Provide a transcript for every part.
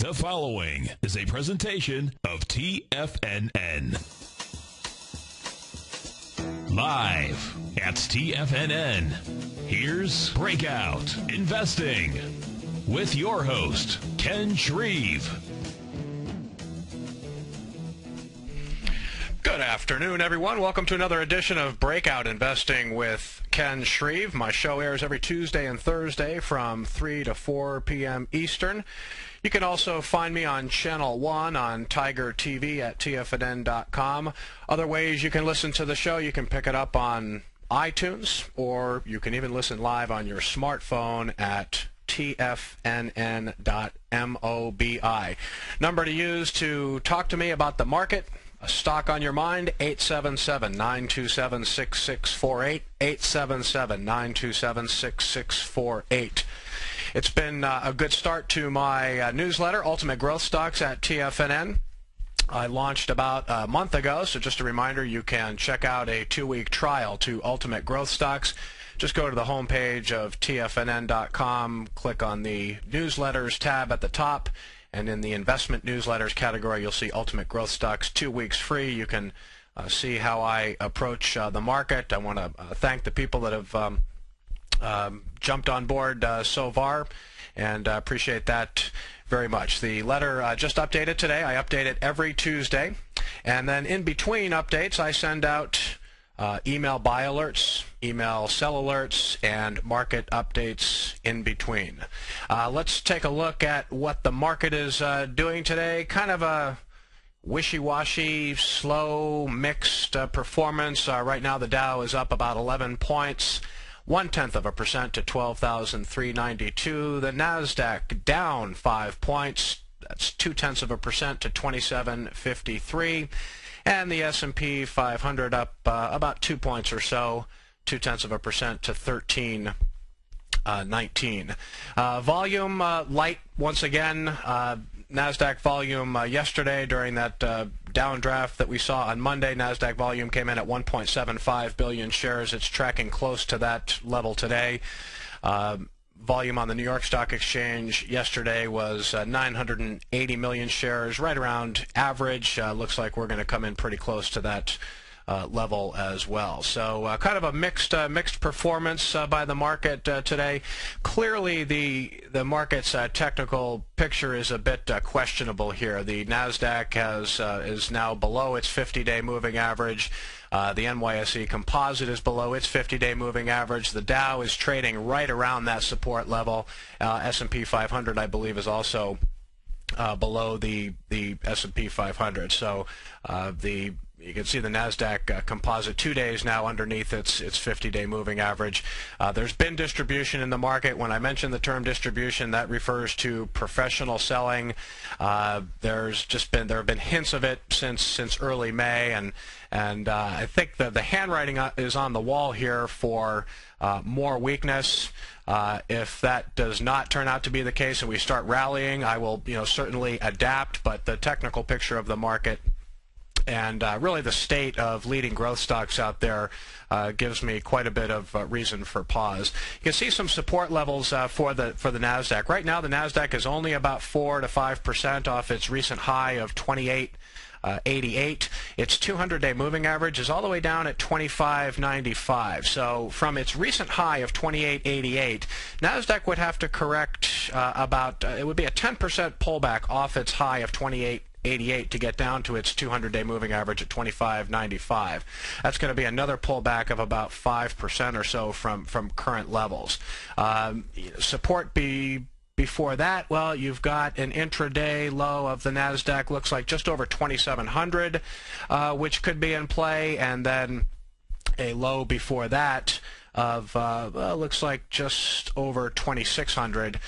The following is a presentation of TFNN. Live at TFNN, here's Breakout Investing with your host, Ken Shreve. Good afternoon, everyone. Welcome to another edition of Breakout Investing with Ken Shreve. My show airs every Tuesday and Thursday from 3 to 4 p.m. Eastern. You can also find me on Channel 1 on Tiger TV at tfnn.com. Other ways you can listen to the show, you can pick it up on iTunes, or you can even listen live on your smartphone at tfnn.mobi. Number to use to talk to me about the market, a stock on your mind, 877-927-6648, 877-927-6648. It's been a good start to my newsletter, Ultimate Growth Stocks at TFNN. I launched about a month ago, so just a reminder, you can check out a 2-week trial to Ultimate Growth Stocks. Just go to the homepage of tfnn.com, click on the Newsletters tab at the top, and in the Investment Newsletters category, you'll see Ultimate Growth Stocks, 2 weeks free. You can see how I approach the market. I want to thank the people that have jumped on board so far, and appreciate that very much. The letter just updated today. I update it every Tuesday, and then in between updates I send out email buy alerts, email sell alerts, and market updates in between. Let's take a look at what the market is doing today. Kind of a wishy-washy, slow, mixed performance. Right now the Dow is up about 11 points. 0.1% to 12,392. The Nasdaq down 5 points. That's 0.2% to 2753. And the S&P 500 up about 2 points or so, 0.2% to 1319. Volume light once again. Nasdaq volume yesterday during that downdraft that we saw on Monday, Nasdaq volume came in at 1.75 billion shares. It's tracking close to that level today. Volume on the New York Stock Exchange yesterday was 980 million shares, right around average. Looks like we're going to come in pretty close to that level as well. So kind of a mixed performance by the market today. Clearly the market's technical picture is a bit questionable here. The Nasdaq is now below its 50-day moving average. The NYSE Composite is below its 50-day moving average. The Dow is trading right around that support level. S&P 500, I believe, is also below the S&P 500. So you can see the Nasdaq Composite 2 days now underneath its 50-day moving average. There's been distribution in the market. When I mention the term distribution, that refers to professional selling. There have been hints of it since early May, and I think that the handwriting is on the wall here for more weakness. If that does not turn out to be the case and we start rallying, I will certainly adapt. But the technical picture of the market and really the state of leading growth stocks out there gives me quite a bit of reason for pause. You can see some support levels for the Nasdaq. Right now the Nasdaq is only about 4 to 5% off its recent high of 28.88. Its 200-day moving average is all the way down at 25.95. So from its recent high of 28.88, Nasdaq would have to correct it would be a 10% pullback off its high of 28.88 to get down to its 200-day moving average at 25.95. That's going to be another pullback of about 5% or so from current levels. Support before that, well, you've got an intraday low of the Nasdaq, looks like just over 2,700, which could be in play, and then a low before that of looks like just over 2,600.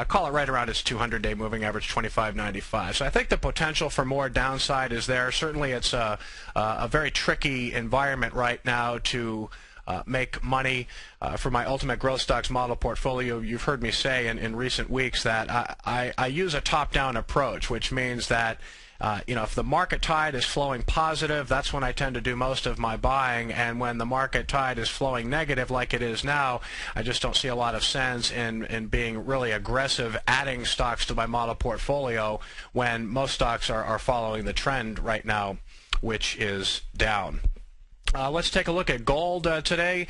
Call it right around its 200-day moving average, 25.95. So I think the potential for more downside is there. Certainly it's a very tricky environment right now to make money. For my Ultimate Growth Stocks model portfolio, you've heard me say in recent weeks that I use a top-down approach, which means that if the market tide is flowing positive, that's when I tend to do most of my buying, and when the market tide is flowing negative like it is now, I just don't see a lot of sense in being really aggressive adding stocks to my model portfolio when most stocks are following the trend right now, which is down. Let's take a look at gold today.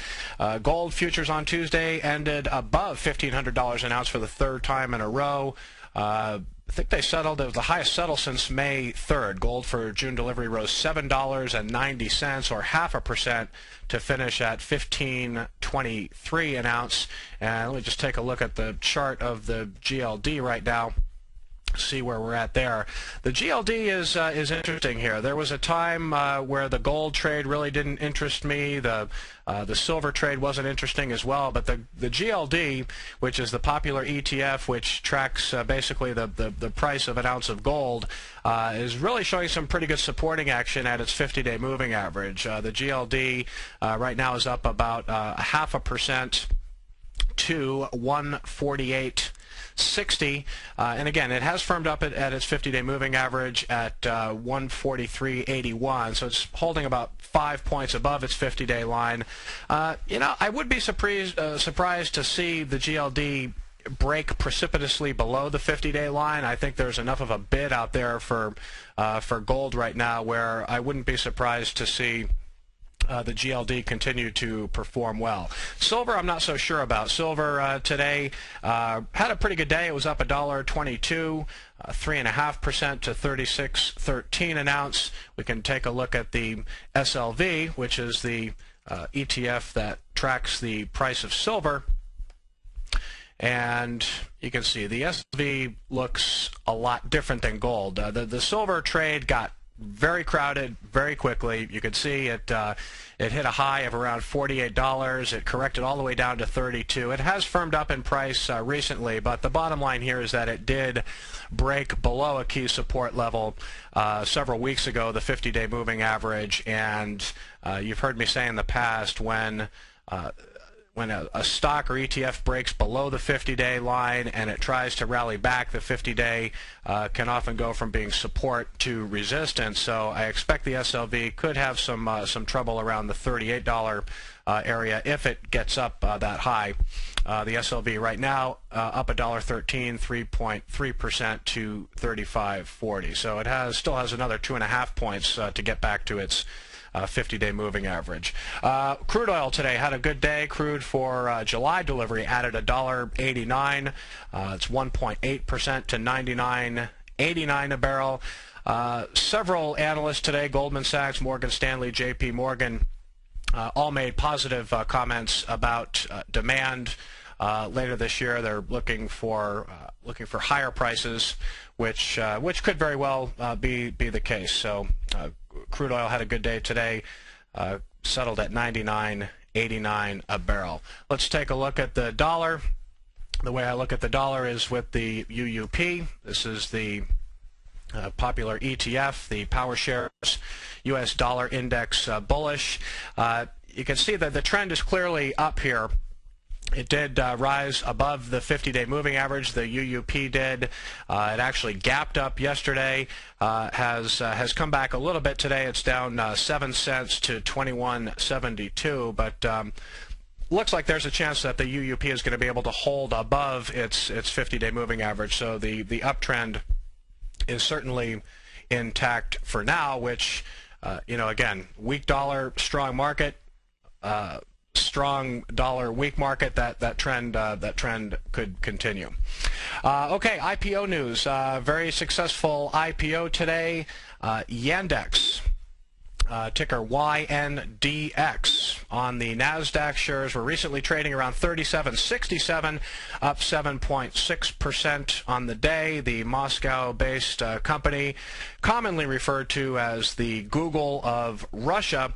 Gold futures on Tuesday ended above $1,500 an ounce for the third time in a row. I think they settled, it was the highest settle since May 3rd. Gold for June delivery rose $7.90 or 0.5% to finish at $1,523 an ounce. And let me just take a look at the chart of the GLD right now. See where we're at there. The GLD is interesting here. There was a time where the gold trade really didn't interest me. The silver trade wasn't interesting as well. But the GLD, which is the popular ETF, which tracks basically the price of an ounce of gold, is really showing some pretty good supporting action at its 50-day moving average. The GLD right now is up about 0.5% to 148.60, and again, it has firmed up at its 50-day moving average at 143.81, so it's holding about 5 points above its 50-day line. I would be surprised to see the GLD break precipitously below the 50-day line. I think there's enough of a bid out there for gold right now where I wouldn't be surprised to see the GLD continue to perform well. Silver, I'm not so sure about. Silver today had a pretty good day. It was up $1.22, 3.5% to 36.13 an ounce. We can take a look at the SLV, which is the ETF that tracks the price of silver. And you can see the SLV looks a lot different than gold. The silver trade got very crowded very quickly. You could see it hit a high of around $48. It corrected all the way down to $32. It has firmed up in price recently, but the bottom line here is that it did break below a key support level several weeks ago, the 50-day moving average. And you've heard me say in the past, when a stock or ETF breaks below the 50-day line and it tries to rally back, the 50-day can often go from being support to resistance. So I expect the SLV could have some trouble around the $38 area if it gets up that high. The SLV right now up $1.13, 3.3% to 35.40. So it still has another 2.5 points to get back to its 50-day moving average. Crude oil today had a good day. Crude for July delivery added $1.89. It's 1.8% to 99.89 a barrel. Several analysts today, Goldman Sachs, Morgan Stanley, J.P. Morgan, all made positive comments about demand later this year. They're looking for higher prices, which could very well be the case. So crude oil had a good day today, settled at 99.89 a barrel. Let's take a look at the dollar. The way I look at the dollar is with the UUP. This is the popular ETF, the PowerShares U.S. Dollar Index Bullish. You can see that the trend is clearly up here. It did rise above the 50-day moving average. The UUP did. It actually gapped up yesterday. Has come back a little bit today. It's down 7 cents to 21.72. But looks like there's a chance that the UUP is going to be able to hold above its 50-day moving average. So the uptrend is certainly intact for now. Which again, weak dollar, strong market. Strong dollar, weak market. That trend could continue. Okay, IPO news. Very successful IPO today. Yandex, ticker YNDX, on the NASDAQ. Shares were recently trading around 37.67, up 7.6% on the day. The Moscow-based company, commonly referred to as the Google of Russia,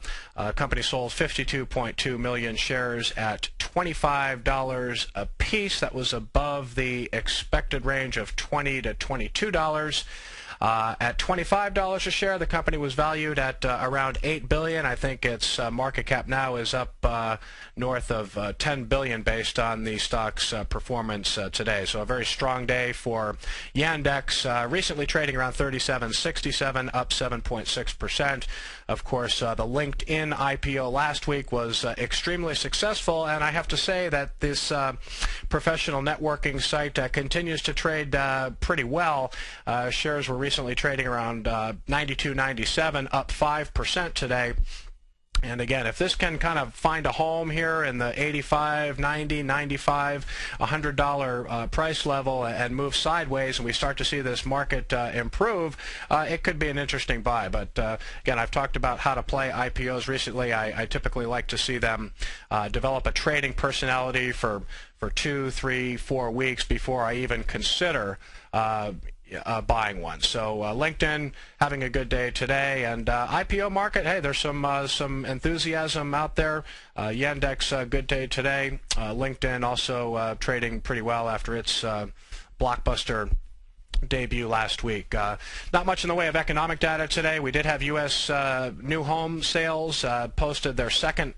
company sold 52.2 million shares at $25 a piece. That was above the expected range of $20 to $22. At $25 a share, the company was valued at around $8 billion. I think its market cap now is up north of $10 billion based on the stock's performance today. So a very strong day for Yandex, recently trading around 37.67, up 7.6%. Of course, the LinkedIn IPO last week was extremely successful, and I have to say that this professional networking site continues to trade pretty well. Shares were recently trading around 92.97, up 5% today. And again, if this can kind of find a home here in the $85, $90, $95, $100 price level and move sideways, and we start to see this market improve, it could be an interesting buy. But again, I've talked about how to play IPOs recently. I typically like to see them develop a trading personality for 2, 3, 4 weeks before I even consider buying one. So LinkedIn having a good day today, and IPO market, hey, there's some enthusiasm out there. Yandex, good day today. LinkedIn also trading pretty well after its blockbuster debut last week. Not much in the way of economic data today. We did have U.S. new home sales posted their second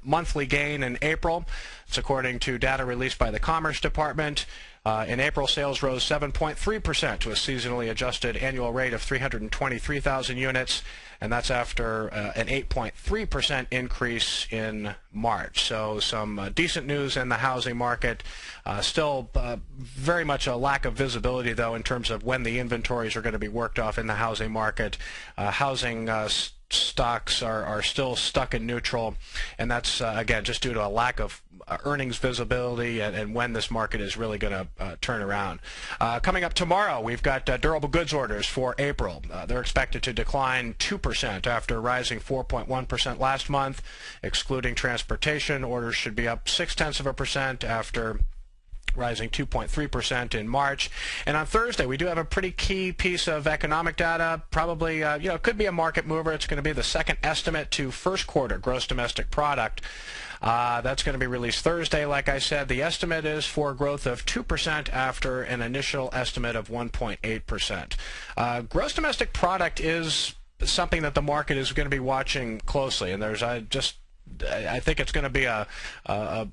monthly gain in April. It's according to data released by the Commerce Department. In April, sales rose 7.3% to a seasonally adjusted annual rate of 323,000 units, and that's after an 8.3% increase in March. So some decent news in the housing market. Still very much a lack of visibility, though, in terms of when the inventories are going to be worked off in the housing market. Housing stocks are still stuck in neutral, and that's, again, just due to a lack of earnings visibility and when this market is really going to turn around. Coming up tomorrow, we've got durable goods orders for April. They're expected to decline 2% after rising 4.1% last month. Excluding transportation, orders should be up 0.6% after rising 2.3% in March. And on Thursday, we do have a pretty key piece of economic data. Probably, it could be a market mover. It's going to be the second estimate to first quarter gross domestic product. That's going to be released Thursday, like I said. The estimate is for growth of 2% after an initial estimate of 1.8%. Gross domestic product is something that the market is going to be watching closely, and I think it's going to be an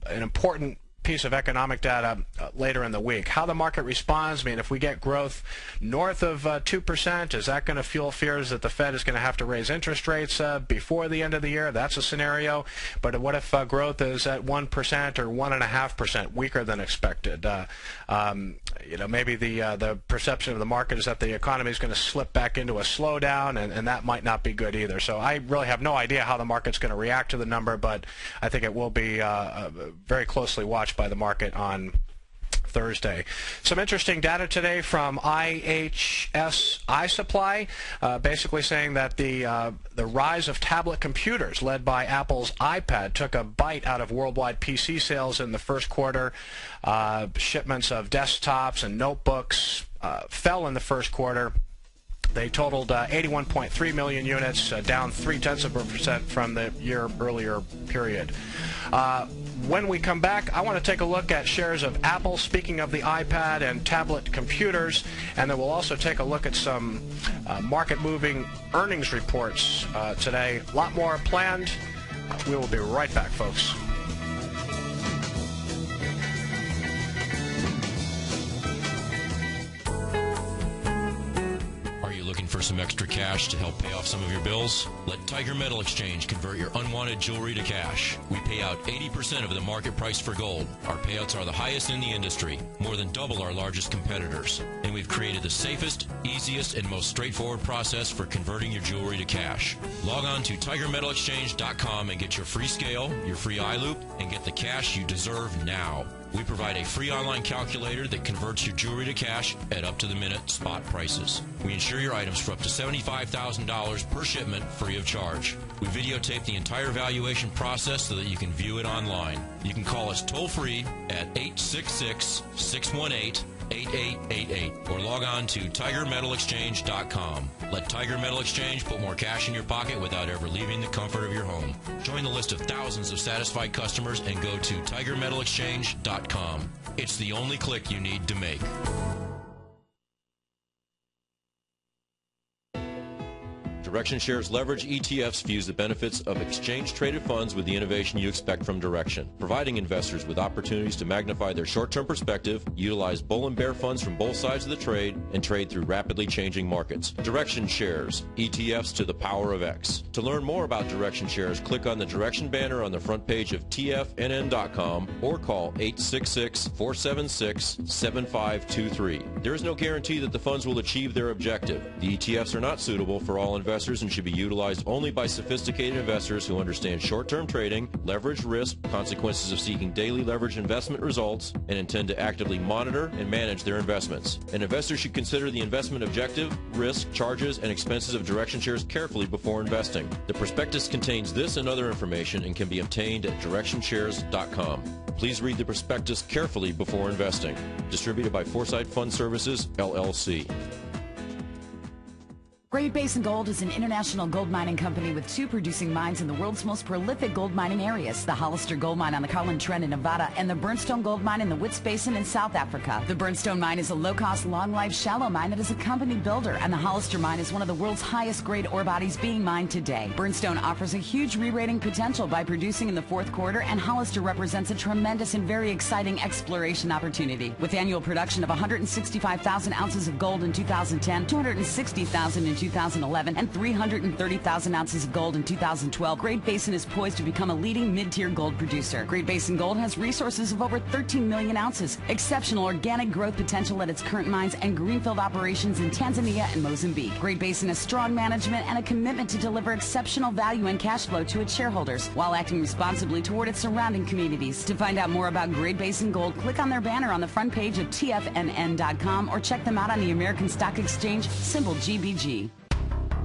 important piece of economic data later in the week. How the market responds, I mean, if we get growth north of 2%, is that going to fuel fears that the Fed is going to have to raise interest rates before the end of the year? That's a scenario. But what if growth is at 1% or 1.5%, weaker than expected? Maybe the perception of the market is that the economy is going to slip back into a slowdown, and that might not be good either. So I really have no idea how the market's going to react to the number, but I think it will be very closely watched by the market on Thursday. Some interesting data today from IHS iSupply, basically saying that the rise of tablet computers led by Apple's iPad took a bite out of worldwide PC sales in the first quarter. Shipments of desktops and notebooks fell in the first quarter. They totaled 81.3 million units, down 0.3% from the year earlier period. When we come back, I want to take a look at shares of Apple, speaking of the iPad and tablet computers, and then we'll also take a look at some market-moving earnings reports today. A lot more planned. We will be right back, folks. Looking for some extra cash to help pay off some of your bills? Let Tiger Metal Exchange convert your unwanted jewelry to cash. We pay out 80% of the market price for gold. Our payouts are the highest in the industry, more than double our largest competitors. And we've created the safest, easiest, and most straightforward process for converting your jewelry to cash. Log on to TigerMetalExchange.com and get your free scale, your free eye loop, and get the cash you deserve now. We provide a free online calculator that converts your jewelry to cash at up-to-the-minute spot prices. We insure your items for up to $75,000 per shipment free of charge. We videotape the entire valuation process so that you can view it online. You can call us toll-free at 866-618-8888 or log on to TigerMetalExchange.com. Let Tiger Metal Exchange put more cash in your pocket without ever leaving the comfort of your home. Join the list of thousands of satisfied customers and go to TigerMetalExchange.com. It's the only click you need to make. Direction Shares Leverage ETFs fuse the benefits of exchange-traded funds with the innovation you expect from Direction, providing investors with opportunities to magnify their short-term perspective, utilize bull and bear funds from both sides of the trade, and trade through rapidly changing markets. Direction Shares, ETFs to the power of X. To learn more about Direction Shares, click on the Direction banner on the front page of tfnn.com or call 866-476-7523. There is no guarantee that the funds will achieve their objective. The ETFs are not suitable for all investors and should be utilized only by sophisticated investors who understand short-term trading, leverage risk, consequences of seeking daily leverage investment results, and intend to actively monitor and manage their investments. An investor should consider the investment objective, risk, charges, and expenses of Direction Shares carefully before investing. The prospectus contains this and other information and can be obtained at directionshares.com. Please read the prospectus carefully before investing. Distributed by Foresight Fund Services, LLC. Great Basin Gold is an international gold mining company with 2 producing mines in the world's most prolific gold mining areas, the Hollister Gold Mine on the Carlin Trend in Nevada and the Burnstone Gold Mine in the Wits Basin in South Africa. The Burnstone Mine is a low-cost, long-life, shallow mine that is a company builder, and the Hollister Mine is one of the world's highest-grade ore bodies being mined today. Burnstone offers a huge re-rating potential by producing in the 4th quarter, and Hollister represents a tremendous and very exciting exploration opportunity. With annual production of 165,000 ounces of gold in 2010, 260,000 in 2011, and 330,000 ounces of gold in 2012, Great Basin is poised to become a leading mid-tier gold producer. Great Basin Gold has resources of over 13 million ounces, exceptional organic growth potential at its current mines, and greenfield operations in Tanzania and Mozambique. Great Basin has strong management and a commitment to deliver exceptional value and cash flow to its shareholders while acting responsibly toward its surrounding communities. To find out more about Great Basin Gold, click on their banner on the front page of tfnn.com or check them out on the American Stock Exchange, symbol GBG.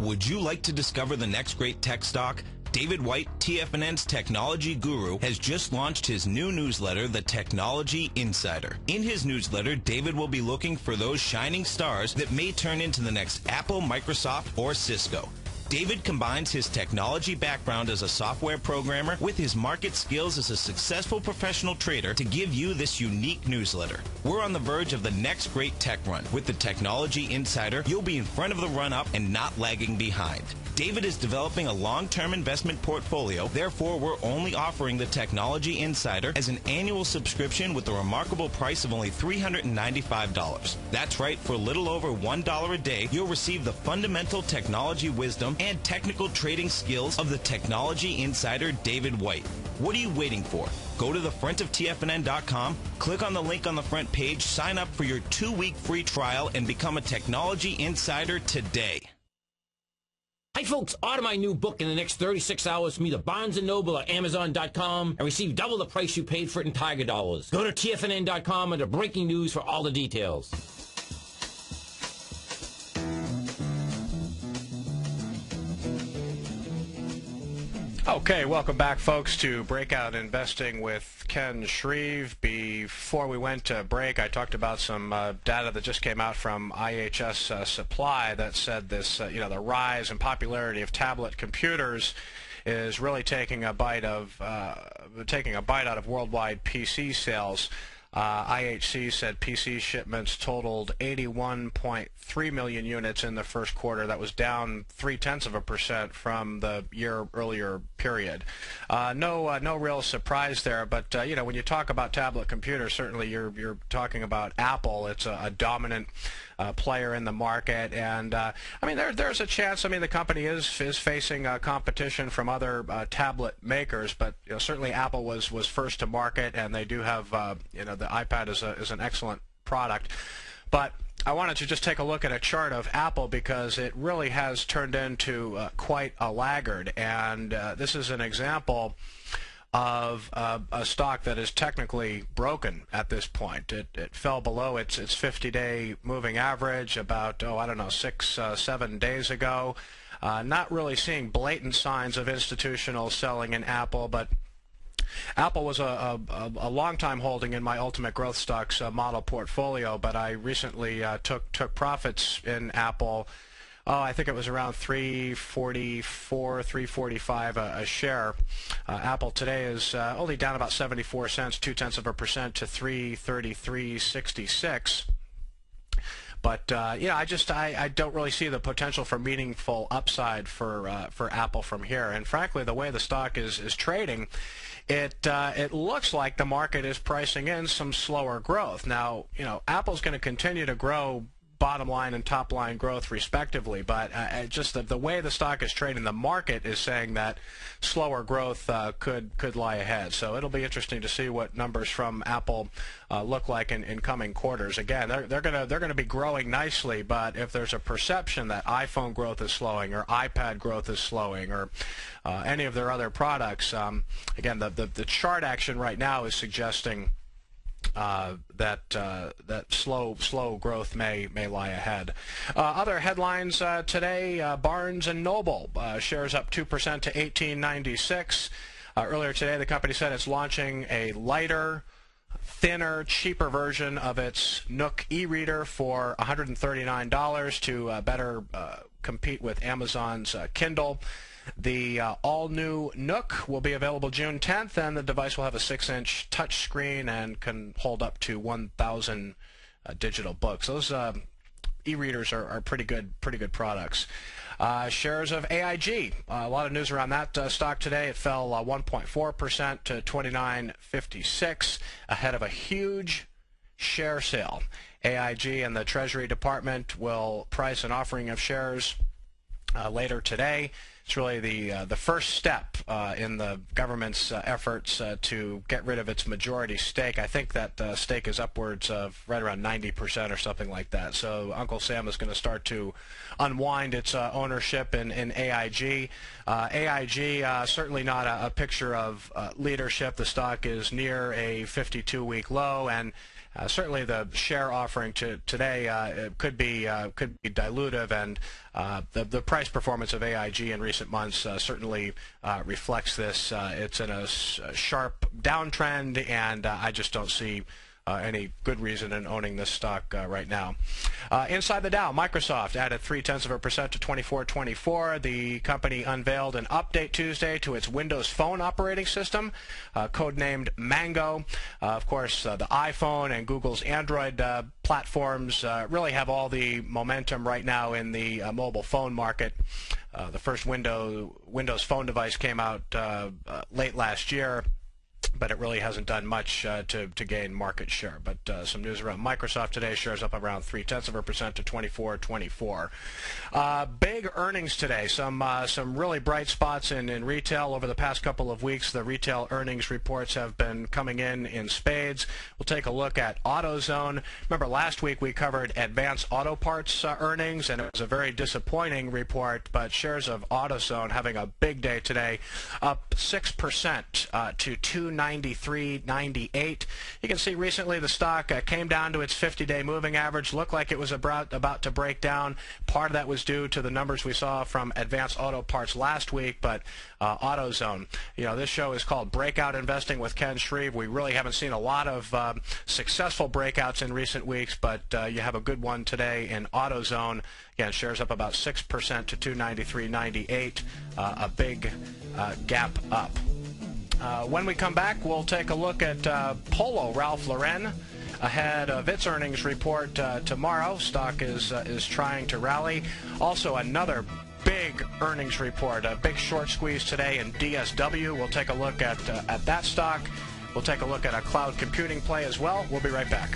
Would you like to discover the next great tech stock? David White, TFNN's technology guru, has just launched his new newsletter, The Technology Insider. In his newsletter, David will be looking for those shining stars that may turn into the next Apple, Microsoft, or Cisco. David combines his technology background as a software programmer with his market skills as a successful professional trader to give you this unique newsletter. We're on the verge of the next great tech run. With the Technology Insider, you'll be in front of the run-up and not lagging behind. David is developing a long-term investment portfolio, therefore we're only offering the Technology Insider as an annual subscription with a remarkable price of only $395. That's right, for a little over $1 a day, you'll receive the fundamental technology wisdom and technical trading skills of the Technology Insider David White. What are you waiting for? Go to the front of TFNN.com, click on the link on the front page, sign up for your 2-week free trial, and become a Technology Insider today. Hi, folks. Order my new book in the next 36 hours from either Barnes & Noble or Amazon.com and receive double the price you paid for it in Tiger Dollars. Go to TFNN.com under Breaking News for all the details. Okay, welcome back, folks, to Breakout Investing with Ken Shreve. Before we went to break, I talked about some data that just came out from IHS Supply that said this, the rise and popularity of tablet computers is really taking a bite out of worldwide PC sales. IHC said PC shipments totaled 81.3 million units in the first quarter. That was down 0.3% from the year earlier period. No real surprise there, but when you talk about tablet computers, certainly you're talking about Apple. It's a dominant player in the market, and there's a chance. The company is facing competition from other tablet makers, but certainly Apple was first to market, and they do have the iPad is an excellent product. But I wanted to just take a look at a chart of Apple because it really has turned into quite a laggard, and this is an example of a stock that is technically broken at this point. It fell below its 50-day moving average about 6-7 days ago. Not really seeing blatant signs of institutional selling in Apple, but Apple was a long-time holding in my Ultimate Growth Stocks model portfolio, but I recently took profits in Apple. I think it was around $3.44, $3.45 a share. Apple today is only down about 74 cents, 0.2% to $333.66. But I don't really see the potential for meaningful upside for Apple from here. And frankly, the way the stock is trading, it looks like the market is pricing in some slower growth. Now, Apple's going to continue to grow bottom line and top line growth respectively, but just the way the stock is trading, the market is saying that slower growth could lie ahead. So it'll be interesting to see what numbers from Apple look like in coming quarters. Again, they're going to be growing nicely, but if there's a perception that iPhone growth is slowing or iPad growth is slowing or any of their other products, again, the chart action right now is suggesting that slow growth may lie ahead. Other headlines today: Barnes & Noble shares up 2% to $18.96. Earlier today, the company said it's launching a lighter, thinner, cheaper version of its Nook e-reader for $139 to better compete with Amazon's Kindle. The all-new Nook will be available June 10th, and the device will have a 6-inch touchscreen and can hold up to 1,000 digital books. Those e-readers are pretty good products. Shares of AIG, a lot of news around that stock today. It fell 1.4% to $29.56 ahead of a huge share sale. AIG and the Treasury Department will price an offering of shares later today. It's really the first step in the government's efforts to get rid of its majority stake. I think that stake is upwards of right around 90% or something like that. So Uncle Sam is going to start to unwind its ownership in AIG. AIG, certainly not a picture of leadership. The stock is near a 52-week low, and certainly the share offering today could be dilutive, and the price performance of AIG in recent months certainly reflects this. It's in a sharp downtrend, and I just don't see any good reason in owning this stock right now. Inside the Dow, Microsoft added 0.3% to 2424. The company unveiled an update Tuesday to its Windows Phone operating system, codenamed Mango. Of course, the iPhone and Google's Android platforms really have all the momentum right now in the mobile phone market. The first Windows Phone device came out late last year, but it really hasn't done much to gain market share. But some news around Microsoft today: shares up around 0.3% to 2424. Big earnings today. Some really bright spots in retail over the past couple of weeks. The retail earnings reports have been coming in spades. We'll take a look at AutoZone. Remember last week we covered Advance Auto Parts earnings, and it was a very disappointing report, but shares of AutoZone having a big day today, up 6% to $293.98. You can see recently the stock came down to its 50-day moving average. Looked like it was about to break down. Part of that was due to the numbers we saw from Advanced Auto Parts last week, but AutoZone. This show is called Breakout Investing with Ken Shreve. We really haven't seen a lot of successful breakouts in recent weeks, but you have a good one today in AutoZone. Again, shares up about 6% to $293.98, a big gap up. When we come back, we'll take a look at Polo Ralph Lauren ahead of its earnings report tomorrow. Stock is trying to rally. Also, another big earnings report, a big short squeeze today in DSW. We'll take a look at that stock. We'll take a look at a cloud computing play as well. We'll be right back.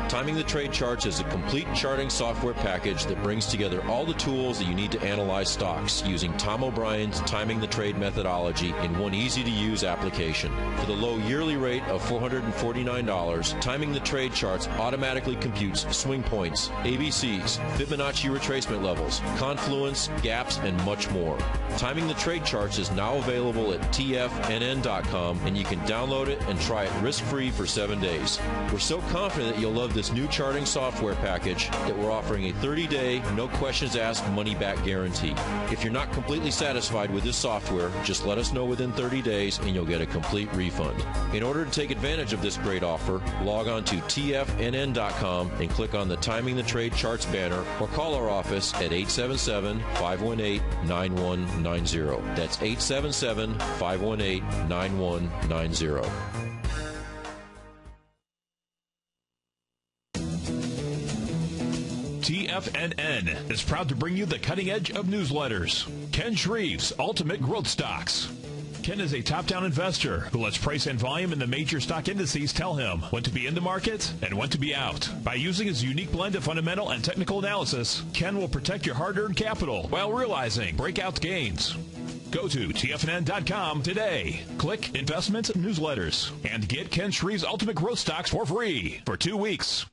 Timing the Trade Charts is a complete charting software package that brings together all the tools that you need to analyze stocks using Tom O'Brien's Timing the Trade methodology in one easy-to-use application. For the low yearly rate of $449, Timing the Trade Charts automatically computes swing points, ABCs, Fibonacci retracement levels, confluence, gaps, and much more. Timing the Trade Charts is now available at tfnn.com, and you can download it and try it risk-free for 7 days. We're so confident that you'll love this new charting software package that we're offering a 30-day, no questions asked money-back guarantee. If you're not completely satisfied with this software, just let us know within 30 days and you'll get a complete refund. In order to take advantage of this great offer, log on to tfnn.com and click on the Timing the Trade Charts banner, or call our office at 877-518-9190. That's 877-518-9190. TFNN is proud to bring you the cutting edge of newsletters. Ken Shreve's Ultimate Growth Stocks. Ken is a top-down investor who lets price and volume in the major stock indices tell him when to be in the market and when to be out. By using his unique blend of fundamental and technical analysis, Ken will protect your hard-earned capital while realizing breakout gains. Go to TFNN.com today. Click Investments Newsletters and get Ken Shreve's Ultimate Growth Stocks for free for 2 weeks.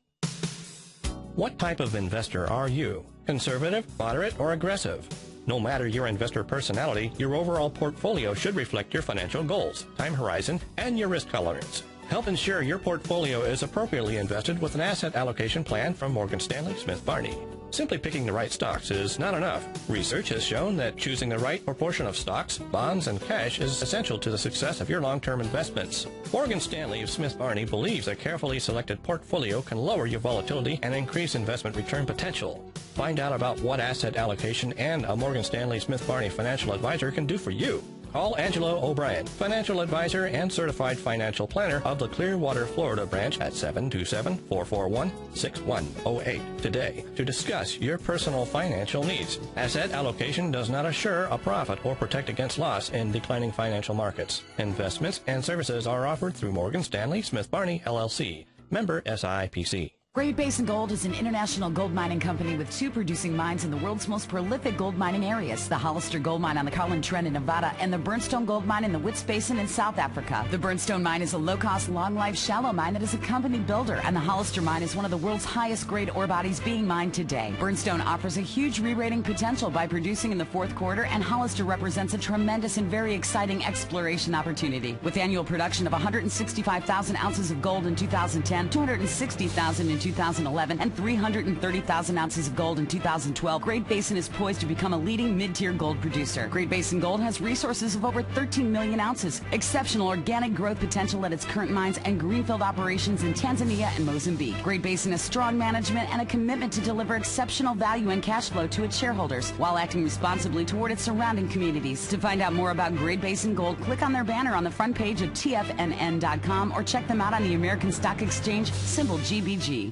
What type of investor are you? Conservative, moderate, or aggressive? No matter your investor personality, your overall portfolio should reflect your financial goals, time horizon, and your risk tolerance. Help ensure your portfolio is appropriately invested with an asset allocation plan from Morgan Stanley Smith Barney. Simply picking the right stocks is not enough. Research has shown that choosing the right proportion of stocks, bonds, and cash is essential to the success of your long-term investments. Morgan Stanley Smith Barney believes a carefully selected portfolio can lower your volatility and increase investment return potential. Find out about what asset allocation and a Morgan Stanley Smith Barney financial advisor can do for you. Call Angelo O'Brien, financial advisor and certified financial planner of the Clearwater, Florida branch at 727-441-6108 today to discuss your personal financial needs. Asset allocation does not assure a profit or protect against loss in declining financial markets. Investments and services are offered through Morgan Stanley Smith Barney, LLC. Member SIPC. Great Basin Gold is an international gold mining company with 2 producing mines in the world's most prolific gold mining areas, the Hollister Gold Mine on the Carlin Trend in Nevada and the Burnstone Gold Mine in the Wits Basin in South Africa. The Burnstone Mine is a low-cost, long-life, shallow mine that is a company builder, and the Hollister Mine is one of the world's highest-grade ore bodies being mined today. Burnstone offers a huge re-rating potential by producing in the 4th quarter, and Hollister represents a tremendous and very exciting exploration opportunity. With annual production of 165,000 ounces of gold in 2010, 260,000 in 2011, and 330,000 ounces of gold in 2012, Great Basin is poised to become a leading mid-tier gold producer. Great Basin Gold has resources of over 13 million ounces, exceptional organic growth potential at its current mines, and greenfield operations in Tanzania and Mozambique. Great Basin has strong management and a commitment to deliver exceptional value and cash flow to its shareholders while acting responsibly toward its surrounding communities. To find out more about Great Basin Gold, click on their banner on the front page of TFNN.com or check them out on the American Stock Exchange, symbol GBG.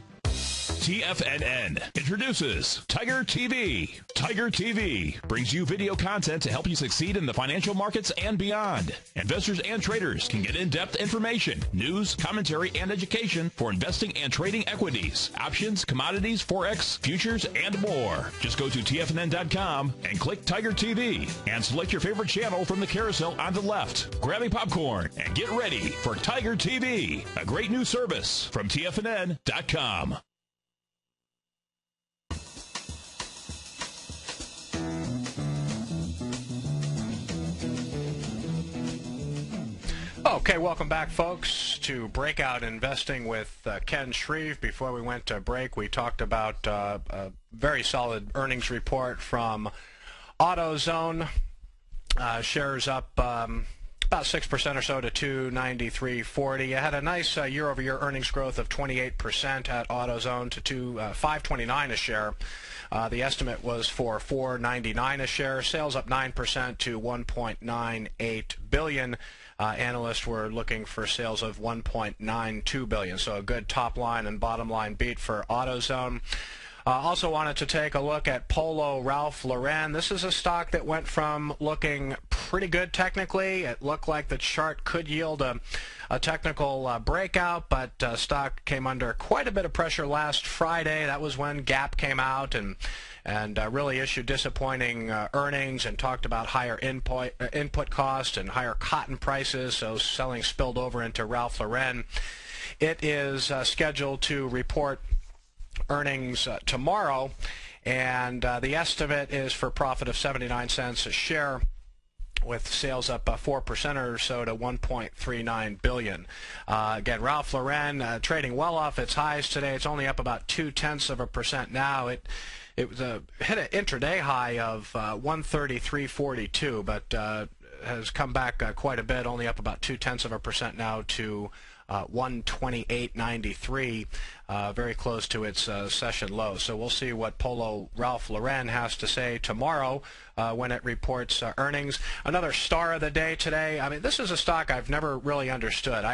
TFNN introduces Tiger TV. Tiger TV brings you video content to help you succeed in the financial markets and beyond. Investors and traders can get in-depth information, news, commentary, and education for investing and trading equities, options, commodities, forex, futures, and more. Just go to TFNN.com and click Tiger TV and select your favorite channel from the carousel on the left. Grab a popcorn and get ready for Tiger TV, a great new service from TFNN.com. Okay, welcome back, folks, to Breakout Investing with Ken Shreve. Before we went to break, we talked about a very solid earnings report from AutoZone. Shares up about 6% or so to $293.40. You had a nice year-over-year earnings growth of 28% at AutoZone to $5.29 a share. The estimate was for $4.99 a share. Sales up 9% to $1.98 billion. Analysts were looking for sales of $1.92 billion, so a good top line and bottom line beat for AutoZone. Also wanted to take a look at Polo Ralph Lauren. This is a stock that went from looking pretty good technically. It looked like the chart could yield a technical breakout, but stock came under quite a bit of pressure last Friday. That was when Gap came out and really issued disappointing earnings and talked about higher input costs and higher cotton prices, so selling spilled over into Ralph Lauren. It is scheduled to report earnings tomorrow, and the estimate is for profit of 79 cents a share, with sales up 4% or so to $1.39 billion. Again, Ralph Lauren trading well off its highs today. It's only up about 0.2% now. It hit an intraday high of 133.42, but has come back quite a bit, only up about 0.2% now to 128.93, very close to its session low. So we'll see what Polo Ralph Lauren has to say tomorrow when it reports earnings. Another star of the day today. I mean, this is a stock I've never really understood.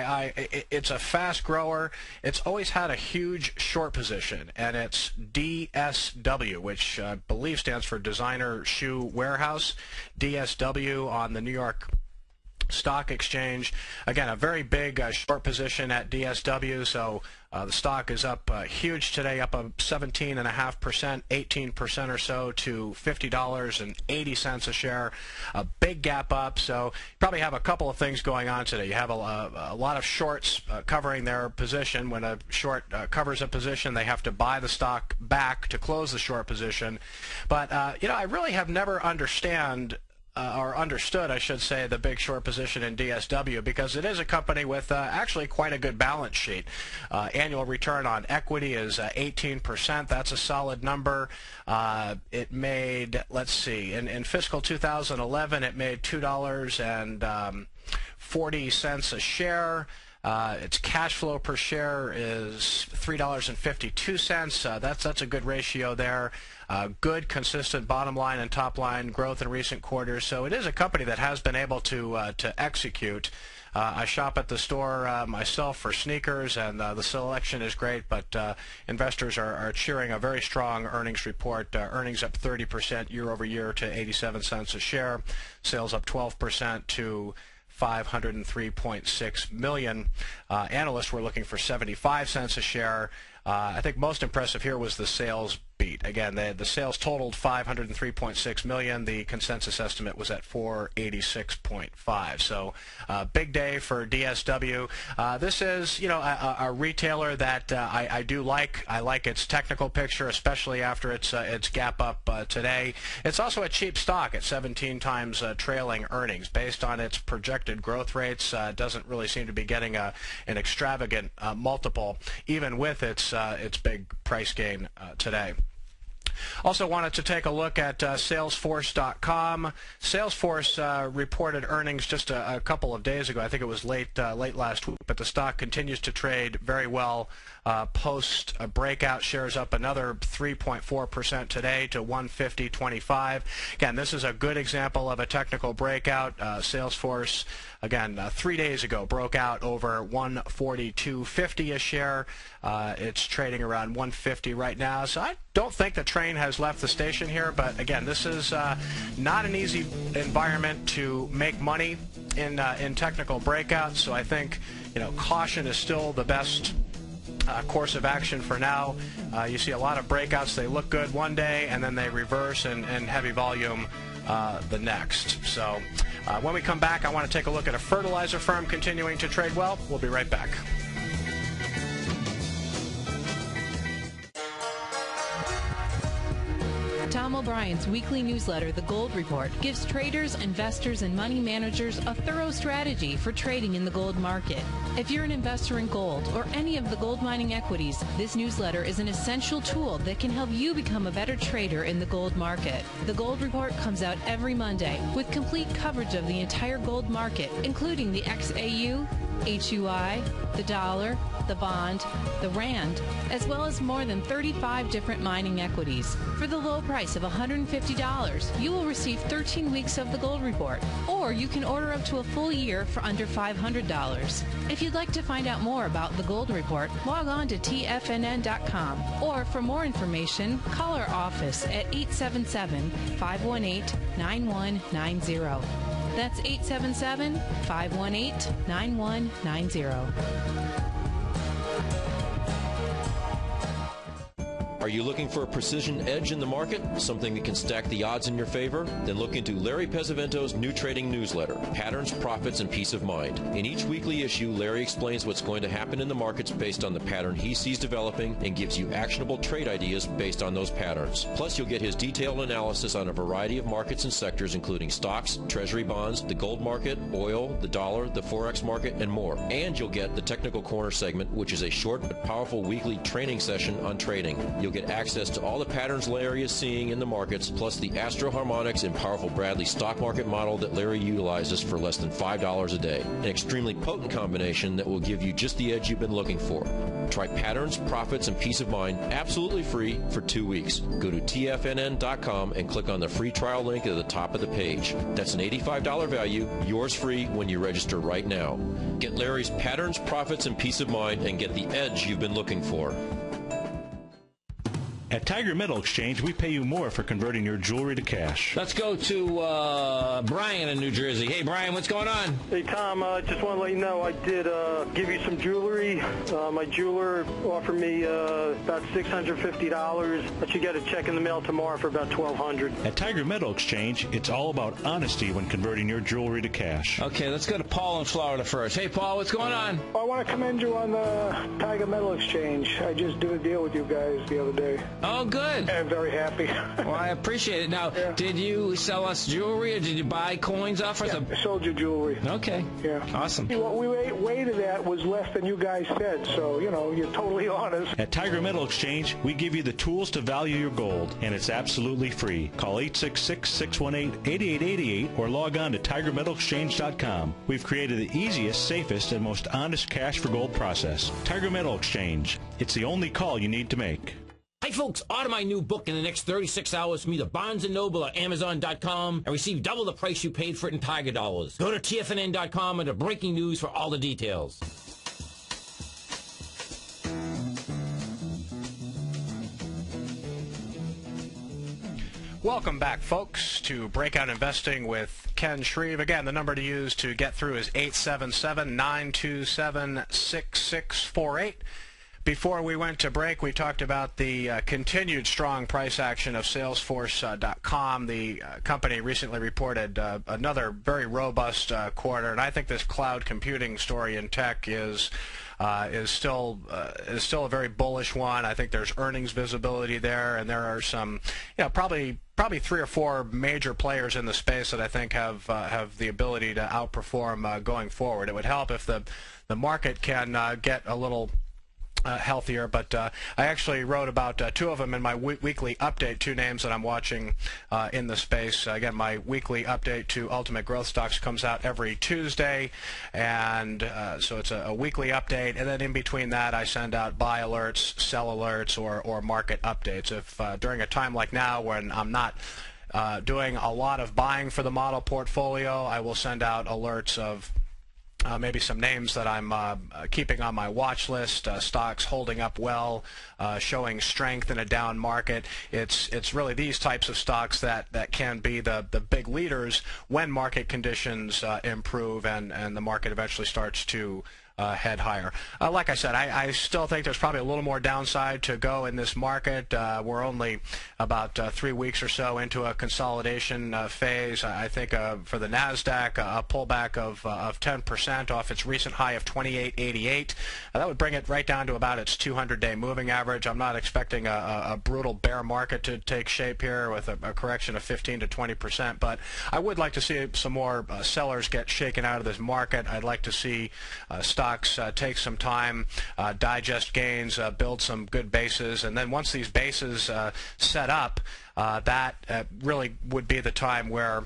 It's a fast grower. It's always had a huge short position, and it's DSW, which I believe stands for Designer Shoe Warehouse. DSW on the New York Stock Exchange. Again, a very big short position at DSW, so the stock is up huge today, up 17.5%, 18% or so to $50.80 a share. A big gap up, so you probably have a couple of things going on today. You have a lot of shorts covering their position. When a short covers a position, they have to buy the stock back to close the short position. But, I really have never understood, I should say, the big short position in DSW, because it is a company with actually quite a good balance sheet. Annual return on equity is 18%. That's a solid number. It made, let's see, in fiscal 2011, it made $2.40 a share. Its cash flow per share is $3.52. That's a good ratio there. Good, consistent bottom line and top line growth in recent quarters. So it is a company that has been able to execute. I shop at the store myself for sneakers, and the selection is great, but investors are cheering a very strong earnings report. Earnings up 30% year over year to 87 cents a share. Sales up 12% to $503.6 million. Analysts were looking for 75 cents a share. I think most impressive here was the sales beat. Again, the sales totaled $503.6 million. The consensus estimate was at $486.5. So big day for DSW. This is, a retailer that I do like. I like its technical picture, especially after its gap up today. It's also a cheap stock at 17 times trailing earnings. Based on its projected growth rates, doesn't really seem to be getting an extravagant multiple, even with its big price gain today. Also wanted to take a look at Salesforce.com. Salesforce reported earnings just a couple of days ago. I think it was late last week, but the stock continues to trade very well post a breakout. Shares up another 3.4% today to 150.25. Again, this is a good example of a technical breakout. Salesforce, again, 3 days ago broke out over 142.50 a share. It's trading around 150 right now, so I don't think the train has left the station here, but again, this is not an easy environment to make money in technical breakouts, so I think caution is still the best course of action for now. You see a lot of breakouts. They look good one day, and then they reverse and heavy volume the next. So when we come back, I want to take a look at a fertilizer firm continuing to trade well. We'll be right back. Tom O'Brien's weekly newsletter, The Gold Report, gives traders, investors, and money managers a thorough strategy for trading in the gold market. If you're an investor in gold or any of the gold mining equities, this newsletter is an essential tool that can help you become a better trader in the gold market. The Gold Report comes out every Monday with complete coverage of the entire gold market, including the XAU, HUI, the dollar, the bond, the rand, as well as more than 35 different mining equities. For the low price of $150, you will receive 13 weeks of the Gold Report, or you can order up to a full year for under $500. If you'd like to find out more about the Gold Report, log on to tfnn.com, or for more information, call our office at 877-518-9190. That's 877-518-9190. Are you looking for a precision edge in the market? Something that can stack the odds in your favor? Then look into Larry Pesavento's new trading newsletter, Patterns, Profits, and Peace of Mind. In each weekly issue, Larry explains what's going to happen in the markets based on the pattern he sees developing and gives you actionable trade ideas based on those patterns. Plus, you'll get his detailed analysis on a variety of markets and sectors, including stocks, treasury bonds, the gold market, oil, the dollar, the forex market, and more. And you'll get the Technical Corner segment, which is a short but powerful weekly training session on trading. You'll get access to all the patterns Larry is seeing in the markets, plus the Astro Harmonics and powerful Bradley stock market model that Larry utilizes for less than $5 a day. An extremely potent combination that will give you just the edge you've been looking for. Try patterns, profits, and peace of mind absolutely free for 2 weeks. Go to tfnn.com and click on the free trial link at the top of the page. That's an $85 value, yours free when you register right now. Get Larry's patterns, profits, and peace of mind and get the edge you've been looking for. At Tiger Metal Exchange, we pay you more for converting your jewelry to cash. Let's go to Brian in New Jersey. Hey, Brian, what's going on? Hey, Tom, just want to let you know I did give you some jewelry. My jeweler offered me about $650, but you get a check in the mail tomorrow for about $1,200. At Tiger Metal Exchange, it's all about honesty when converting your jewelry to cash. Okay, let's go to Paul in Florida first. Hey, Paul, what's going on? I want to commend you on the Tiger Metal Exchange. I just did a deal with you guys the other day. Oh, good. I'm very happy. Well, I appreciate it. Now, Did you sell us jewelry or did you buy coins off us? I sold you jewelry. Okay. Yeah. Awesome. What we weighted at was less than you guys said, so, you're totally honest. At Tiger Metal Exchange, we give you the tools to value your gold, and it's absolutely free. Call 866-618-8888 or log on to TigerMetalExchange.com. We've created the easiest, safest, and most honest cash for gold process. Tiger Metal Exchange. It's the only call you need to make. Hi, folks. Order my new book in the next 36 hours from either Barnes & Noble or Amazon.com and receive double the price you paid for it in Tiger dollars. Go to TFNN.com under Breaking News for all the details. Welcome back, folks, to Breakout Investing with Ken Shreve. Again, the number to use to get through is 877-927-6648. Before we went to break, we talked about the continued strong price action of Salesforce.com. The company recently reported another very robust quarter, and I think this cloud computing story in tech is still a very bullish one. I think there's earnings visibility there, and there are some, probably 3 or 4 major players in the space that I think have the ability to outperform going forward. It would help if the market can get a little healthier, but I actually wrote about 2 of them in my weekly update, 2 names that I'm watching in the space. Again, my weekly update to Ultimate Growth Stocks comes out every Tuesday, and so it's a weekly update, and then in between that I send out buy alerts, sell alerts, or market updates. If during a time like now when I'm not doing a lot of buying for the model portfolio, I will send out alerts of maybe some names that I'm keeping on my watch list, stocks holding up well, showing strength in a down market. It's really these types of stocks that can be the big leaders when market conditions improve and the market eventually starts to head higher. Like I said, I still think there's probably a little more downside to go in this market. We're only about 3 weeks or so into a consolidation phase. I think for the NASDAQ, a pullback of 10% off its recent high of 28.88. That would bring it right down to about its 200-day moving average. I'm not expecting a brutal bear market to take shape here with a correction of 15 to 20%, but I would like to see some more sellers get shaken out of this market. I'd like to see stocks take some time, digest gains, build some good bases, and then once these bases set up, that really would be the time where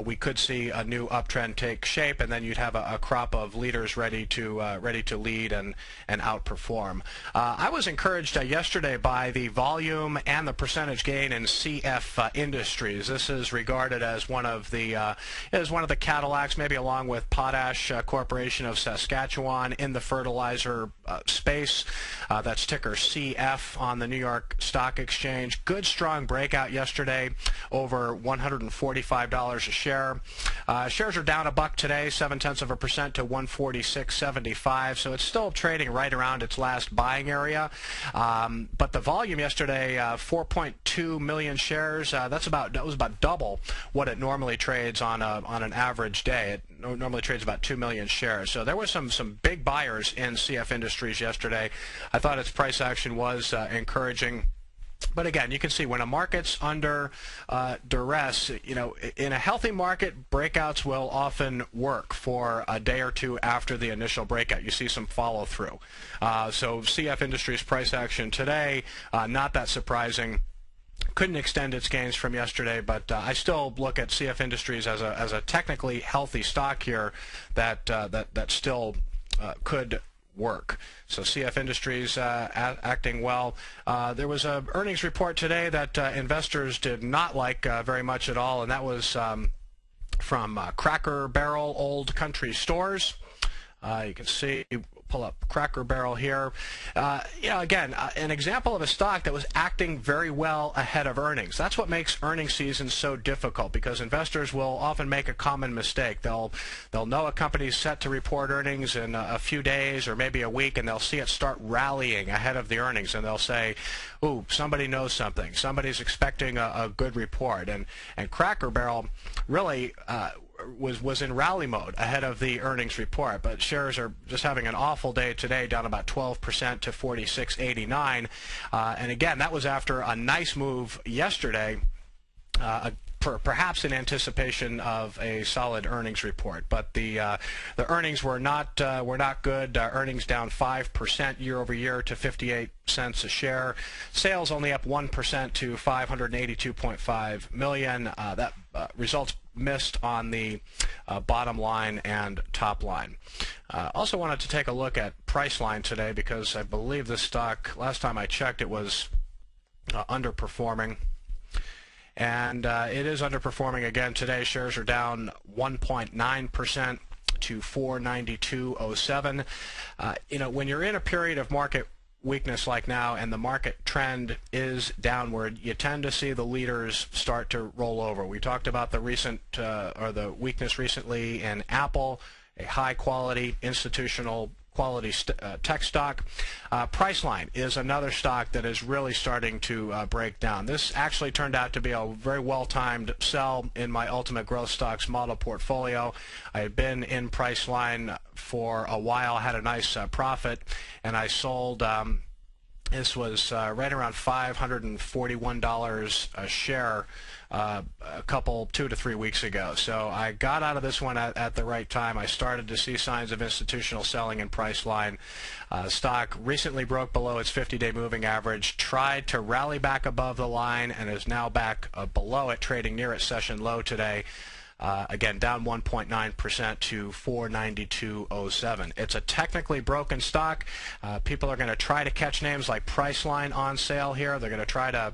we could see a new uptrend take shape, and then you'd have a crop of leaders ready to lead and outperform. I was encouraged yesterday by the volume and the percentage gain in CF Industries. This is regarded as one of the Cadillacs, maybe along with Potash Corporation of Saskatchewan, in the fertilizer space. That's ticker CF on the New York Stock Exchange. Good strong breakout yesterday, over $145 a share. Shares are down $1 today, 0.7% to 146.75. So it's still trading right around its last buying area. But the volume yesterday, 4.2 million shares. That was about double what it normally trades on an average day. It normally trades about 2 million shares. So there was some big buyers in CF Industries yesterday. I thought its price action was encouraging. But again, you can see when a market's under duress, in a healthy market, breakouts will often work for a day or two after the initial breakout. You see some follow through. So CF Industries price action today, not that surprising. Couldn't extend its gains from yesterday, but I still look at CF Industries as a technically healthy stock here that still could work. So CF Industries acting well. There was an earnings report today that investors did not like very much at all, and that was from Cracker Barrel Old Country Stores. You can see, pull up Cracker Barrel here. Again, an example of a stock that was acting very well ahead of earnings. That's what makes earnings season so difficult, because investors will often make a common mistake. They'll know a company's set to report earnings in a few days or maybe a week, and they'll see it start rallying ahead of the earnings, and they'll say, ooh, somebody knows something. Somebody's expecting a good report. And Cracker Barrel really was in rally mode ahead of the earnings report, but shares are just having an awful day today, down about 12% to 46.89. And again, that was after a nice move yesterday, perhaps in anticipation of a solid earnings report. But the earnings were not good. Earnings down 5% year over year to 58 cents a share. Sales only up 1% to 582.5 million. That results missed on the bottom line and top line. Also wanted to take a look at Priceline today, because I believe this stock, last time I checked, it was underperforming. And it is underperforming again today. Shares are down 1.9% to 492.07. When you're in a period of market weakness like now and the market trend is downward, you tend to see the leaders start to roll over. We talked about the the weakness recently in Apple, a high quality institutional quality tech stock. Priceline is another stock that is really starting to break down. This actually turned out to be a very well-timed sell in my Ultimate Growth Stocks model portfolio. I had been in Priceline for a while, had a nice profit, and I sold. This was right around $541 a share a couple, 2 to 3 weeks ago. So I got out of this one at the right time. I started to see signs of institutional selling in Priceline. Stock recently broke below its 50-day moving average, tried to rally back above the line, and is now back below it, trading near its session low today. Again, down 1.9% to 492.07. It's a technically broken stock. People are going to try to catch names like Priceline on sale here. They're going to try to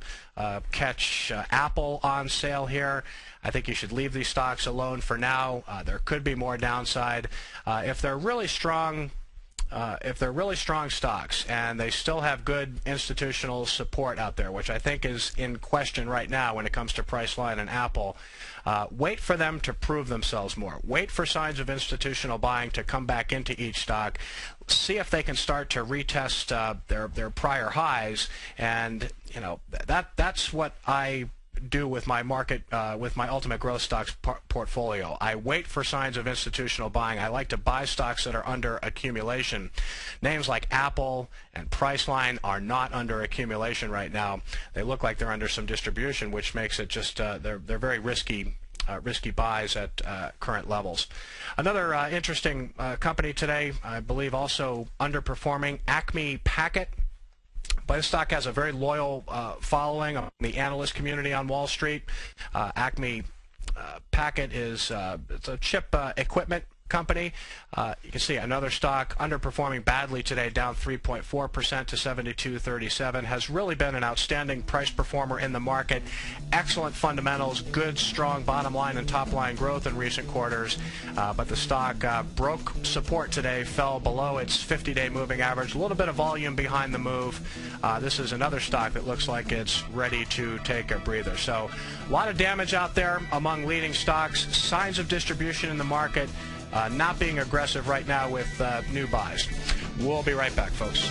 catch Apple on sale here. I think you should leave these stocks alone for now. There could be more downside. If they're really strong stocks and they still have good institutional support out there, which I think is in question right now when it comes to Priceline and Apple, wait for them to prove themselves more. Wait for signs of institutional buying to come back into each stock. See if they can start to retest their prior highs, and that's what I do with my with my Ultimate Growth Stocks portfolio. I wait for signs of institutional buying. I like to buy stocks that are under accumulation. Names like Apple and Priceline are not under accumulation right now. They look like they're under some distribution, which makes it just they're very risky buys at current levels. Another interesting company today, I believe also underperforming, Acme Packet. But this stock has a very loyal following of the analyst community on Wall Street. Acme Packet is it's a chip equipment company. You can see another stock underperforming badly today, down 3.4% to 72.37. Has really been an outstanding price performer in the market. Excellent fundamentals, good, strong bottom line and top line growth in recent quarters. But the stock broke support today, fell below its 50-day moving average. A little bit of volume behind the move. This is another stock that looks like it's ready to take a breather. So a lot of damage out there among leading stocks. Signs of distribution in the market. Not being aggressive right now with new buys. We'll be right back, folks.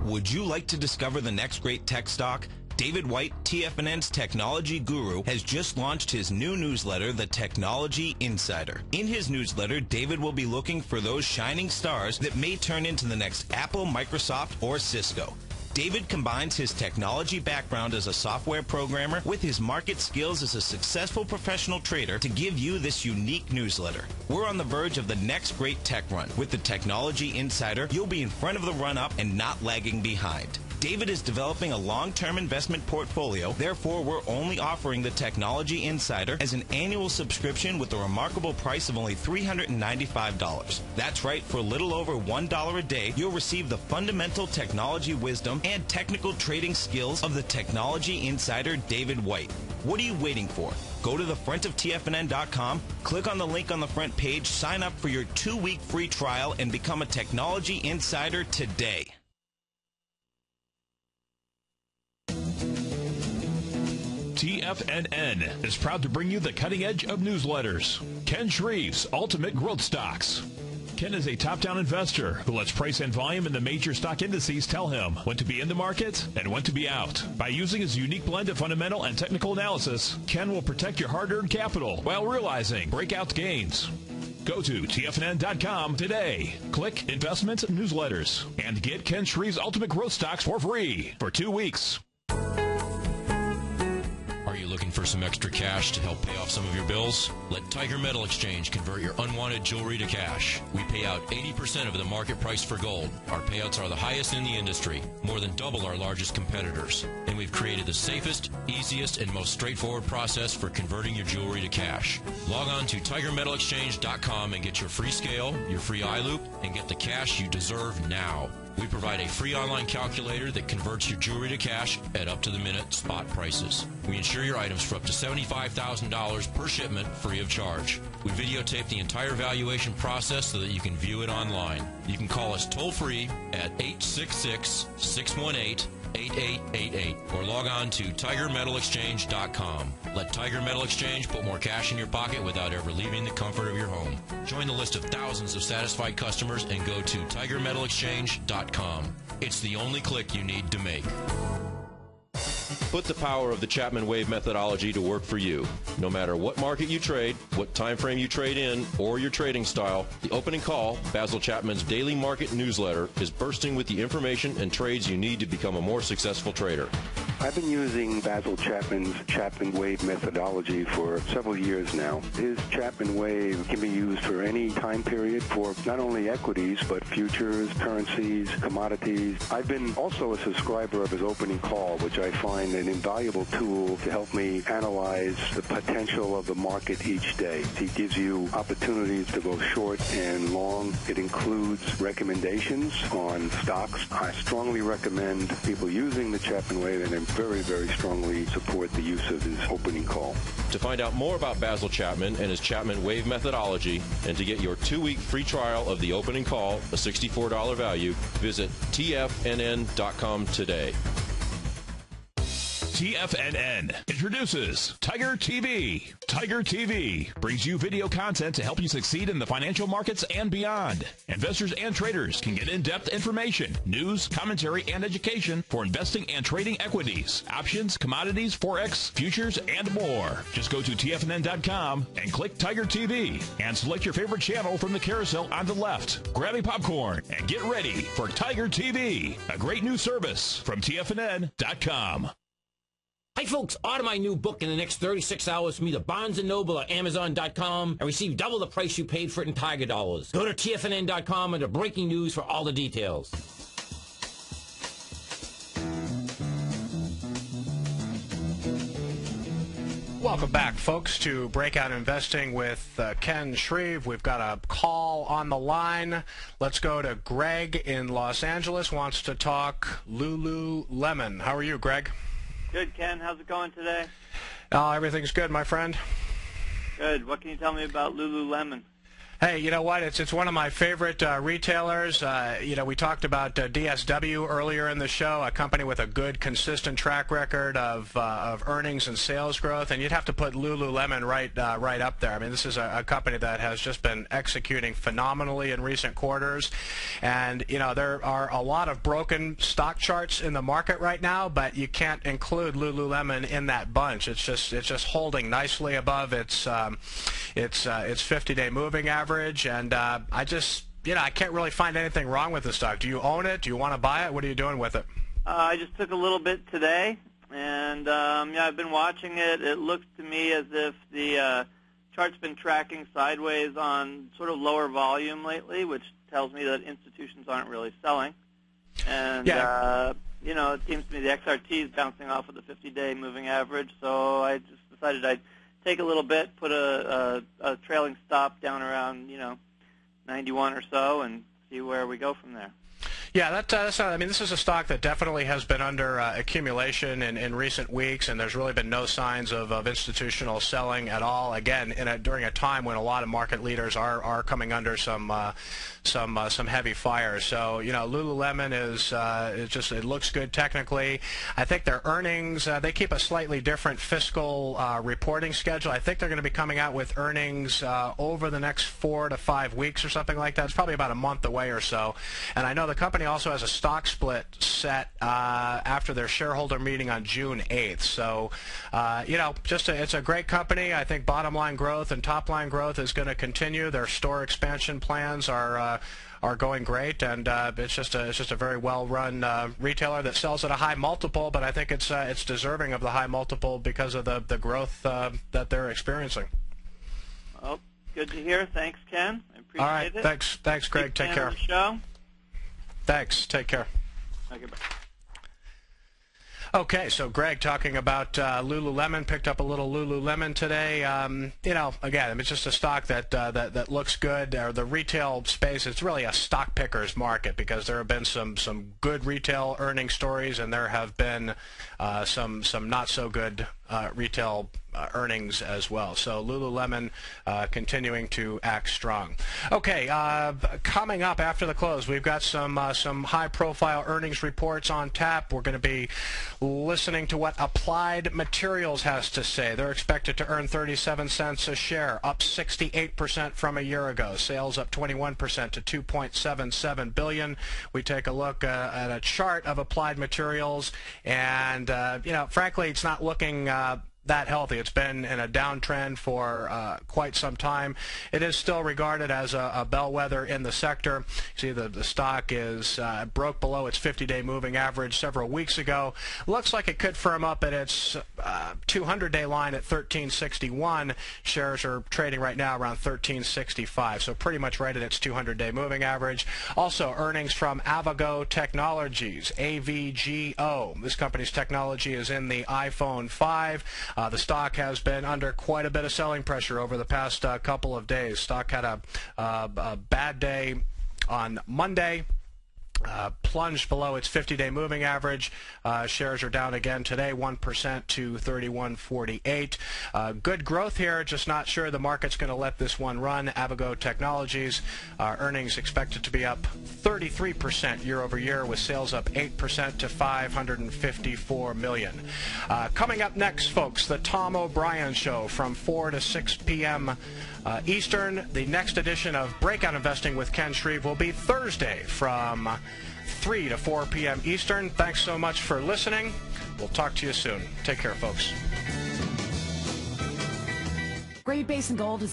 Would you like to discover the next great tech stock? David White, TFNN's technology guru, has just launched his new newsletter, The Technology Insider. In his newsletter, David will be looking for those shining stars that may turn into the next Apple, Microsoft, or Cisco. David combines his technology background as a software programmer with his market skills as a successful professional trader to give you this unique newsletter. We're on the verge of the next great tech run. With the Technology Insider, you'll be in front of the run-up and not lagging behind. David is developing a long-term investment portfolio, therefore we're only offering the Technology Insider as an annual subscription with a remarkable price of only $395. That's right, for a little over $1 a day, you'll receive the fundamental technology wisdom and technical trading skills of the Technology Insider David White. What are you waiting for? Go to the front of TFNN.com, click on the link on the front page, sign up for your 2-week free trial, and become a Technology Insider today. TFNN is proud to bring you the cutting edge of newsletters. Ken Shreve's Ultimate Growth Stocks. Ken is a top-down investor who lets price and volume in the major stock indices tell him when to be in the market and when to be out. By using his unique blend of fundamental and technical analysis, Ken will protect your hard-earned capital while realizing breakout gains. Go to TFNN.com today. Click Investments Newsletters and get Ken Shreve's Ultimate Growth Stocks for free for 2 weeks. Looking for some extra cash to help pay off some of your bills? Let Tiger Metal Exchange convert your unwanted jewelry to cash. We pay out 80% of the market price for gold. Our payouts are the highest in the industry, more than double our largest competitors. And we've created the safest, easiest, and most straightforward process for converting your jewelry to cash. Log on to TigerMetalExchange.com and get your free scale, your free eye loop, and get the cash you deserve now. We provide a free online calculator that converts your jewelry to cash at up-to-the-minute spot prices. We insure your items for up to $75,000 per shipment free of charge. We videotape the entire valuation process so that you can view it online. You can call us toll-free at 866-618-8888 or log on to TigerMetalExchange.com. Let Tiger Metal Exchange put more cash in your pocket without ever leaving the comfort of your home. Join the list of thousands of satisfied customers and go to TigerMetalExchange.com. It's the only click you need to make. Put the power of the Chapman Wave methodology to work for you. No matter what market you trade, what time frame you trade in, or your trading style, the Opening Call, Basil Chapman's daily market newsletter, is bursting with the information and trades you need to become a more successful trader. I've been using Basil Chapman's Chapman Wave methodology for several years now. His Chapman Wave can be used for any time period for not only equities, but futures, currencies, commodities. I've been also a subscriber of his Opening Call, which I find an invaluable tool to help me analyze the potential of the market each day. He gives you opportunities to go short and long. It includes recommendations on stocks. I strongly recommend people using the Chapman Wave, and I very, very strongly support the use of his Opening Call. To find out more about Basil Chapman and his Chapman Wave methodology, and to get your 2-week free trial of the Opening Call, a $64 value, visit TFNN.com today. TFNN introduces Tiger TV. Tiger TV brings you video content to help you succeed in the financial markets and beyond. Investors and traders can get in-depth information, news, commentary, and education for investing and trading equities, options, commodities, forex, futures, and more. Just go to TFNN.com and click Tiger TV and select your favorite channel from the carousel on the left. Grab a popcorn and get ready for Tiger TV, a great new service from TFNN.com. Hi, folks. Order my new book in the next 36 hours from either Barnes & Noble or Amazon.com and receive double the price you paid for it in Tiger dollars. Go to TFNN.com under Breaking News for all the details. Welcome back, folks, to Breakout Investing with Ken Shreve. We've got a call on the line. Let's go to Greg in Los Angeles, wants to talk Lululemon. How are you, Greg? Good, Ken. How's it going today? Everything's good, my friend. Good. What can you tell me about Lululemon? Hey, you know what? It's one of my favorite retailers. We talked about DSW earlier in the show, a company with a good, consistent track record of earnings and sales growth, and you'd have to put Lululemon right up there. I mean, this is a company that has just been executing phenomenally in recent quarters, and there are a lot of broken stock charts in the market right now, but you can't include Lululemon in that bunch. It's just holding nicely above its 50-day moving average. And I can't really find anything wrong with the stock. Do you own it? Do you want to buy it? What are you doing with it? I just took a little bit today, and yeah, I've been watching it. It looks to me as if the chart's been tracking sideways on sort of lower volume lately, which tells me that institutions aren't really selling. And, you know, it seems to me the XRT is bouncing off of the 50-day moving average, so I just decided I'd take a little bit, put a trailing stop down around, you know, 91 or so, and see where we go from there. Yeah, I mean, this is a stock that definitely has been under accumulation in recent weeks, and there's really been no signs of institutional selling at all. Again, during a time when a lot of market leaders are coming under some heavy fire. So, you know, Lululemon it looks good technically. I think their earnings, they keep a slightly different fiscal reporting schedule. I think they're going to be coming out with earnings over the next 4 to 5 weeks or something like that. It's probably about a month away or so. And I know the company also has a stock split set after their shareholder meeting on June 8th. So, you know, it's a great company. I think bottom line growth and top line growth is going to continue. Their store expansion plans are going great, and it's just a very well-run retailer that sells at a high multiple. But I think it's deserving of the high multiple because of the growth that they're experiencing. Well, good to hear. Thanks, Ken. I appreciate All right, it. thanks, Greg. Take care. Show. Thanks. Take care. Okay, bye. Okay, so Greg talking about Lululemon, picked up a little Lululemon today. You know, again, it's just a stock that looks good. The retail space, it's really a stock picker's market because there have been some good retail earning stories, and there have been some not so good retail earnings as well. So Lululemon continuing to act strong. Okay, coming up after the close, we've got some high-profile earnings reports on tap. We're going to be listening to what Applied Materials has to say. They're expected to earn 37 cents a share, up 68% from a year ago. Sales up 21% to $2.77 billion. We take a look at a chart of Applied Materials, and you know, frankly, it's not looking that healthy. It's been in a downtrend for quite some time. It is still regarded as a bellwether in the sector. See, the stock is broke below its 50-day moving average several weeks ago. Looks like it could firm up at its 200-day line at 1361. Shares are trading right now around 1365, so pretty much right at its 200-day moving average. Also, earnings from Avago Technologies, AVGO. This company's technology is in the iPhone 5. The stock has been under quite a bit of selling pressure over the past couple of days. Stock had a bad day on Monday. Plunged below its 50-day moving average. Shares are down again today, 1% to 31.48. Good growth here, just not sure the market's going to let this one run. Avago Technologies earnings expected to be up 33% year over year, with sales up 8% to $554 million. Coming up next, folks, the Tom O'Brien Show from 4 to 6 p.m. Eastern. The next edition of Breakout Investing with Ken Shreve will be Thursday from 3 to 4 p.m. Eastern. Thanks so much for listening. We'll talk to you soon. Take care, folks. Great Basin Gold is